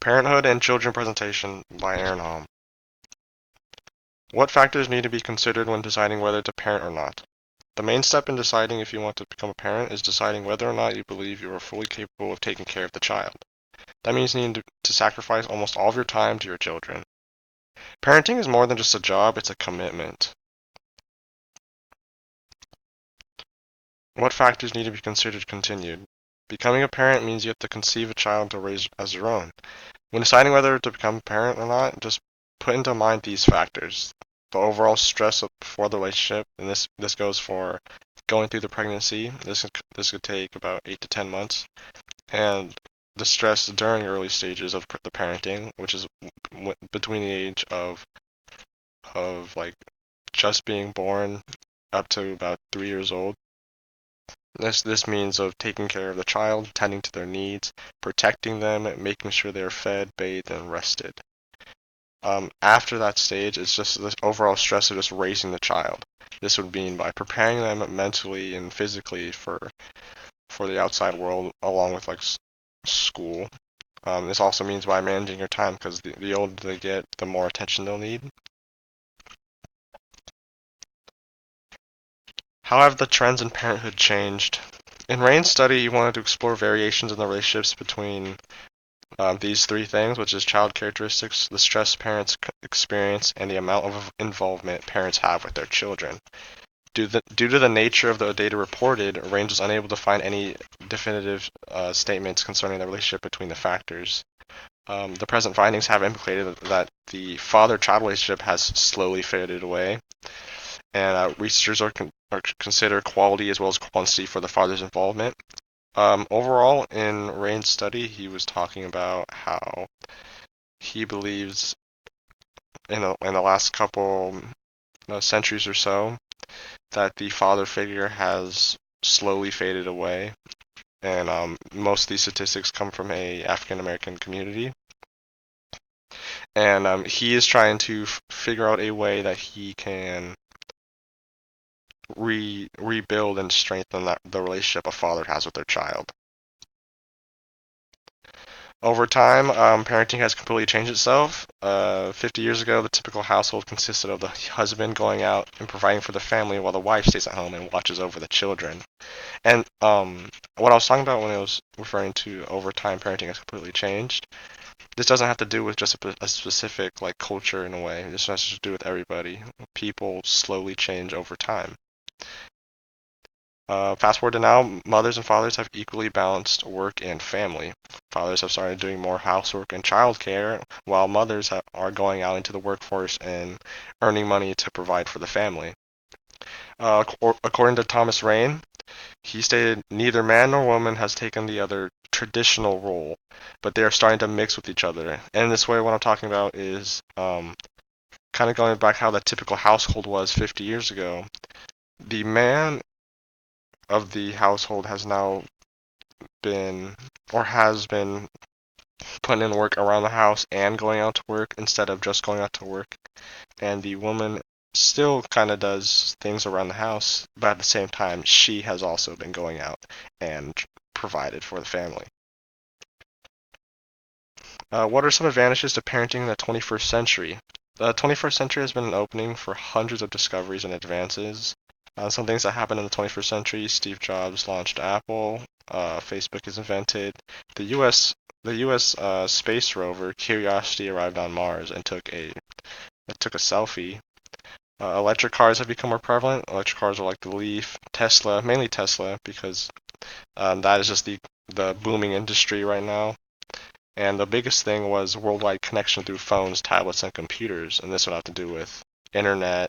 Parenthood and Children Presentation by Aaron Hom. What factors need to be considered when deciding whether to parent or not? The main step in deciding if you want to become a parent is deciding whether or not you believe you are fully capable of taking care of the child. That means needing to sacrifice almost all of your time to your children. Parenting is more than just a job, it's a commitment. What factors need to be considered continued? Becoming a parent means you have to conceive a child to raise as your own. When deciding whether to become a parent or not, just put into mind these factors. The overall stress before the relationship, and this goes for going through the pregnancy. This could take about 8 to 10 months, and the stress during early stages of the parenting, which is between the age of like just being born up to about 3 years old. This means of taking care of the child, tending to their needs, protecting them, making sure they're fed, bathed, and rested. After that stage, it's just this overall stress of just raising the child. This would mean by preparing them mentally and physically for the outside world, along with like school. This also means by managing your time, because the older they get, the more attention they'll need. How have the trends in parenthood changed? In Rain's study, he wanted to explore variations in the relationships between these three things, which is child characteristics, the stress parents experience, and the amount of involvement parents have with their children. Due to the nature of the data reported, Rain was unable to find any definitive statements concerning the relationship between the factors. The present findings have implicated that the father-child relationship has slowly faded away, and researchers are consider quality as well as quantity for the father's involvement. Overall, in Rain's study, he was talking about how he believes in the last couple centuries or so that the father figure has slowly faded away, and most of these statistics come from a African American community. And he is trying to figure out a way that he can rebuild and strengthen the relationship a father has with their child. Over time, parenting has completely changed itself. 50 years ago, the typical household consisted of the husband going out and providing for the family while the wife stays at home and watches over the children. And what I was talking about when I was referring to over time parenting has completely changed, this doesn't have to do with just a specific like culture in a way. This has to do with everybody. People slowly change over time. Fast forward to now, mothers and fathers have equally balanced work and family. Fathers have started doing more housework and childcare, while mothers are going out into the workforce and earning money to provide for the family. According to Thomas Rain, he stated neither man nor woman has taken the other traditional role, but they are starting to mix with each other. And in this way, what I'm talking about is kind of going back how the typical household was 50 years ago. The man of the household has now been putting in work around the house and going out to work instead of just going out to work, and the woman still kind of does things around the house, but at the same time she has also been going out and provided for the family. What are some advantages to parenting in the 21st century? The 21st century has been an opening for hundreds of discoveries and advances. Some things that happened in the 21st century: Steve Jobs launched Apple, Facebook is invented, the U.S. Space rover Curiosity arrived on Mars and took a selfie. Electric cars have become more prevalent. Electric cars are like the Leaf, Tesla, mainly Tesla, because that is just the booming industry right now. And the biggest thing was worldwide connection through phones, tablets, and computers, and this would have to do with internet.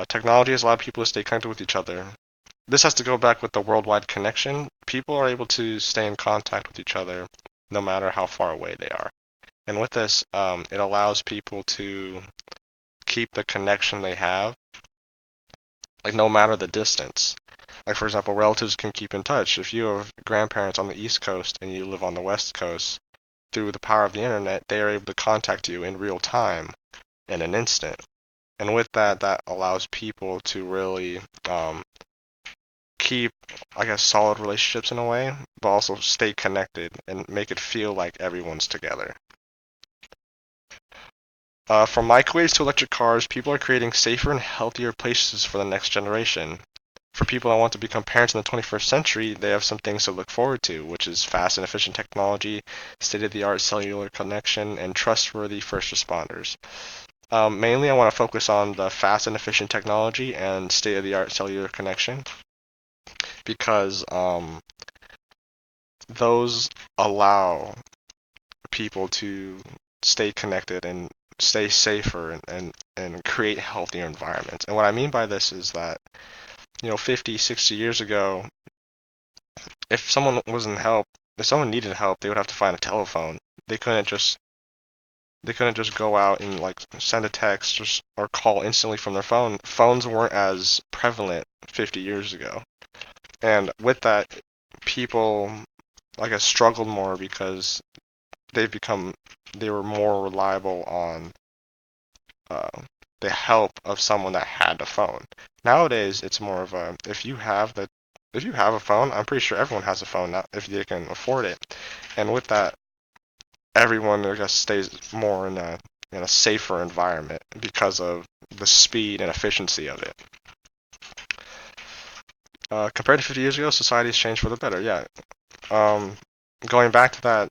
Technology has allowed people to stay connected with each other. This has to go back with the worldwide connection. People are able to stay in contact with each other no matter how far away they are. And with this, it allows people to keep the connection they have, like no matter the distance. Like for example, relatives can keep in touch. If you have grandparents on the East Coast and you live on the West Coast, through the power of the internet, they are able to contact you in real time, in an instant. And with that, that allows people to really keep, I guess, solid relationships in a way, but also stay connected and make it feel like everyone's together. From microwaves to electric cars, people are creating safer and healthier places for the next generation. For people that want to become parents in the 21st century, they have some things to look forward to, which is fast and efficient technology, state-of-the-art cellular connection, and trustworthy first responders. Mainly, I want to focus on the fast and efficient technology and state-of-the-art cellular connection because those allow people to stay connected and stay safer and create healthier environments. And what I mean by this is that, 50, 60 years ago, if someone needed help, they would have to find a telephone. They couldn't just go out and like send a text or call instantly from their phone. Phones weren't as prevalent 50 years ago. And with that, people, I guess, struggled more because they were more reliable on uh, the help of someone that had a phone. Nowadays, it's more of a if you have a phone, I'm pretty sure everyone has a phone now if they can afford it. And with that, everyone, I guess, stays more in a safer environment because of the speed and efficiency of it. Compared to 50 years ago, society's changed for the better. Yeah. Going back to that,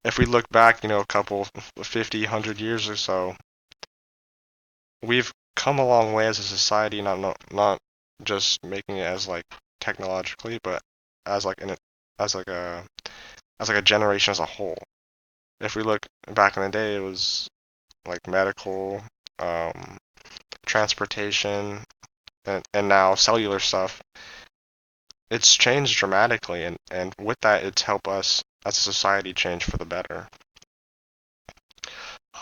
if we look back, a couple 50, 100 years or so, we've come a long way as a society, not just making it as like technologically, but as like as like a as like a generation as a whole. If we look back in the day, it was like medical, um, transportation, and now cellular stuff. It's changed dramatically, and with that, it's helped us as a society change for the better.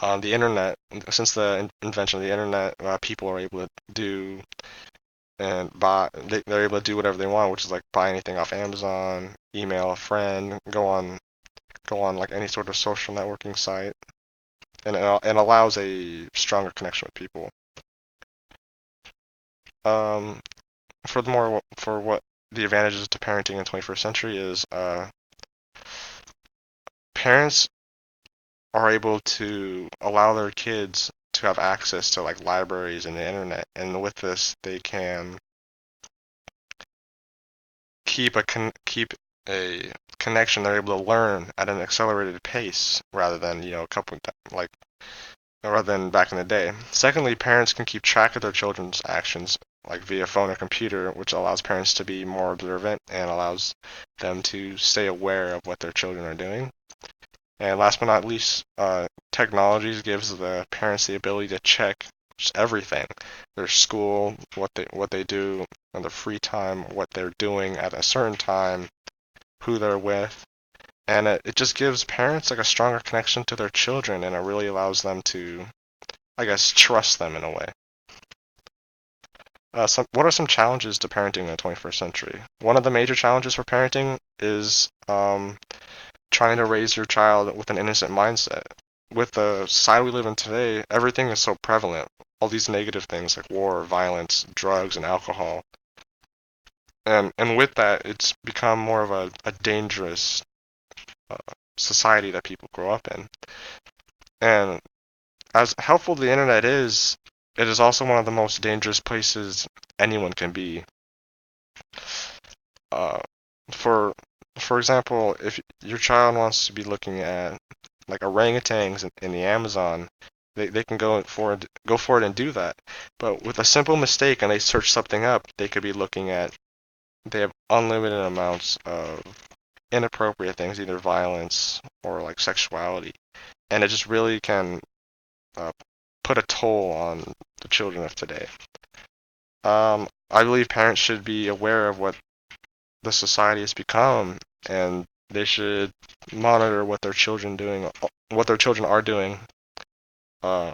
The internet, since the invention of the internet, people are able to do and buy. They're able to do whatever they want, which is like buy anything off Amazon, email a friend, go on like any sort of social networking site, and it allows a stronger connection with people. Um, Furthermore, for what the advantages to parenting in the 21st century is, parents are able to allow their kids to have access to like libraries and the internet, and with this, they can keep a connection. They're able to learn at an accelerated pace rather than rather than back in the day. Secondly, parents can keep track of their children's actions like via phone or computer, which allows parents to be more observant and allows them to stay aware of what their children are doing. And last but not least, technologies gives the parents the ability to check just everything, their school, what they do on their free time, what they're doing at a certain time, who they're with, and it just gives parents like a stronger connection to their children, and it really allows them to, I guess, trust them in a way. What are some challenges to parenting in the 21st century? One of the major challenges for parenting is trying to raise your child with an innocent mindset. With the society we live in today, everything is so prevalent. All these negative things like war, violence, drugs, and alcohol. And with that, it's become more of a dangerous uh, society that people grow up in. And as helpful the internet is, it is also one of the most dangerous places anyone can be. Uh, for example, if your child wants to be looking at like orangutans in the Amazon, they can go for it and do that. But with a simple mistake and they search something up, they have unlimited amounts of inappropriate things, either violence or like sexuality, and it just really can uh, put a toll on the children of today. I believe parents should be aware of what the society has become, and they should monitor what their children are doing. Uh,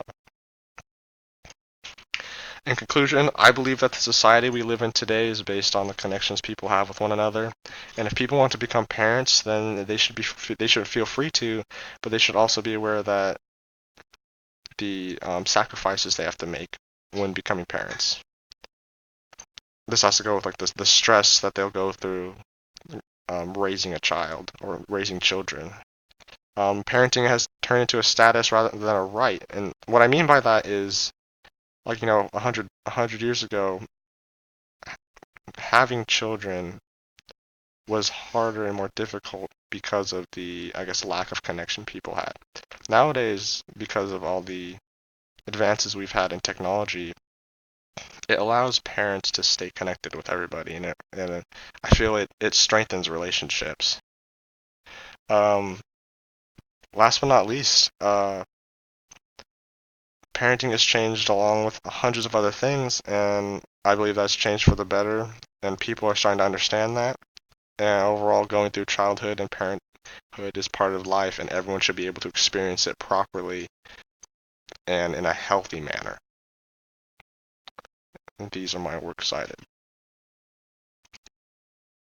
in conclusion, I believe that the society we live in today is based on the connections people have with one another. And if people want to become parents, then they should feel free to, but they should also be aware that the sacrifices they have to make when becoming parents. this has to go with like the stress that they'll go through raising a child or raising children. Parenting has turned into a status rather than a right, and what I mean by that is, like, 100 years ago, having children was harder and more difficult because of the, I guess, lack of connection people had. Nowadays, because of all the advances we've had in technology, it allows parents to stay connected with everybody, and I feel it strengthens relationships. Um, Last but not least, parenting has changed along with hundreds of other things, and I believe that's changed for the better, and people are starting to understand that. And overall, going through childhood and parenthood is part of life, and everyone should be able to experience it properly and in a healthy manner. And these are my works cited.